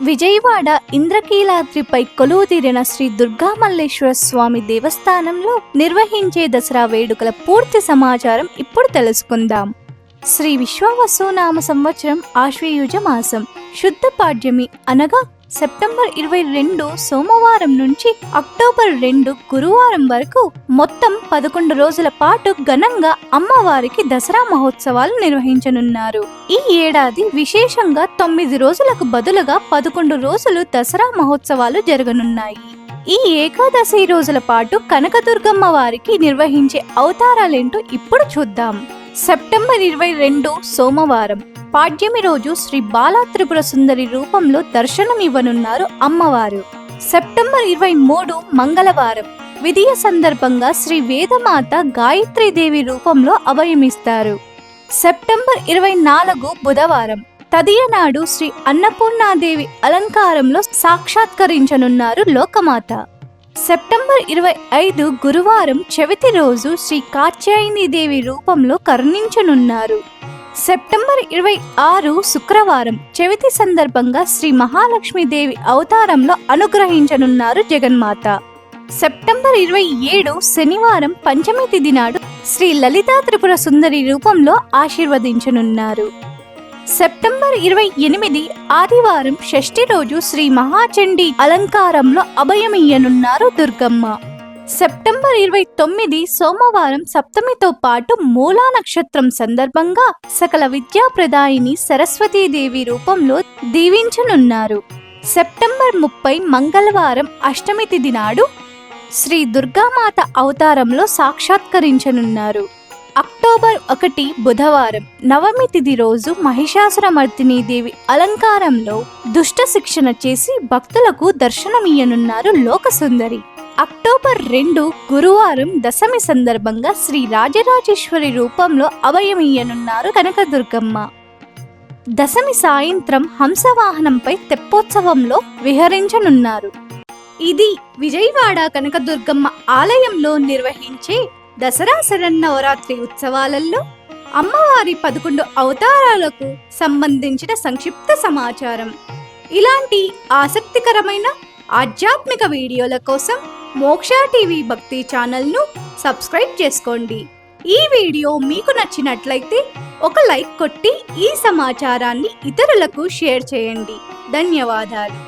విజయవాడ ఇంద్రకీలాద్రిపై కొలువుతీరిన శ్రీ దుర్గామల్లేశ్వర స్వామి దేవస్థానంలో నిర్వహించే దసరా వేడుకల పూర్తి సమాచారం ఇప్పుడు తెలుసుకుందాం. శ్రీ విశ్వావసునామ సంవత్సరం ఆశ్వయుజ మాసం శుద్ధ పాడ్యమి అనగా సెప్టెంబర్ 22 సోమవారం నుంచి అక్టోబర్ 2 గురువారం వరకు మొత్తం 11 రోజుల పాటు ఘనంగా అమ్మవారికి దసరా మహోత్సవాలు నిర్వహించనున్నారు. ఈ ఏడాది విశేషంగా 9 రోజులకు బదులుగా 11 రోజులు దసరా మహోత్సవాలు జరగనున్నాయి. ఈ ఏకాదశి రోజుల పాటు కనకదుర్గమ్మ వారికి నిర్వహించే అవతారాలేంటో ఇప్పుడు చూద్దాం. సెప్టెంబర్ 22 సోమవారం పాడ్యమి రోజు శ్రీ బాలా త్రిపుర సుందరి రూపంలో దర్శనమివ్వనున్నారు అమ్మవారు. సెప్టెంబర్ 23 మంగళవారం విధియ సందర్భంగా శ్రీ వేదమాత గాయత్రీదేవి రూపంలో అభయమిస్తారు. సెప్టెంబర్ 24 బుధవారం తదియ నాడు శ్రీ అన్నపూర్ణాదేవి అలంకారంలో సాక్షాత్కరించనున్నారు లోకమాత. సెప్టెంబర్ 25 గురువారం చవితి రోజు శ్రీ కాత్యాయనీదేవి రూపంలో కరుణించనున్నారు. సెప్టెంబర్ 26 శుక్రవారం చవితి సందర్భంగా శ్రీ మహాలక్ష్మీదేవి అవతారంలో అనుగ్రహించనున్నారు జగన్మాత. సెప్టెంబర్ 27 శనివారం పంచమి తిథి నాడు శ్రీ లలితా త్రిపుర సుందరి రూపంలో ఆశీర్వదించనున్నారు. సెప్టెంబర్ 28 ఆదివారం షష్ఠి రోజు శ్రీ మహాచండీ అలంకారంలో అభయమియ్యనున్నారు దుర్గమ్మ. సెప్టెంబర్ 29 సోమవారం సప్తమితో పాటు మూలా నక్షత్రం సందర్భంగా సకల విద్యాప్రదాయిని సరస్వతీదేవి రూపంలో దీవించనున్నారు. సెప్టెంబర్ 30 మంగళవారం అష్టమి తిథి నాడు శ్రీ దుర్గామాత అవతారంలో సాక్షాత్కరించనున్నారు. అక్టోబర్ 1 బుధవారం నవమి తిథి రోజు మహిషాసురమర్దిని దేవి అలంకారంలో దుష్ట శిక్షణ చేసి భక్తులకు దర్శనమియ్యనున్నారు లోకసుందరి. అక్టోబర్ 2 గురువారం దశమి సందర్భంగా శ్రీ రాజరాజేశ్వరి రూపంలో అభయమియ్యనున్నారు కనకదుర్గమ్మ. దశమి సాయంత్రం హంసవాహనంపై తెప్పోత్సవంలో విహరించనున్నారు. ఇది విజయవాడ కనకదుర్గమ్మ ఆలయంలో నిర్వహించే దసరా శరన్నవరాత్రి ఉత్సవాలలో అమ్మవారి 11 అవతారాలకు సంబంధించిన సంక్షిప్త సమాచారం. ఇలాంటి ఆసక్తికరమైన ఆధ్యాత్మిక వీడియోల కోసం మోక్ష టీవీ భక్తి ఛానల్ను సబ్స్క్రైబ్ చేసుకోండి. ఈ వీడియో మీకు నచ్చినట్లయితే ఒక లైక్ కొట్టి ఈ సమాచారాన్ని ఇతరులకు షేర్ చేయండి. ధన్యవాదాలు.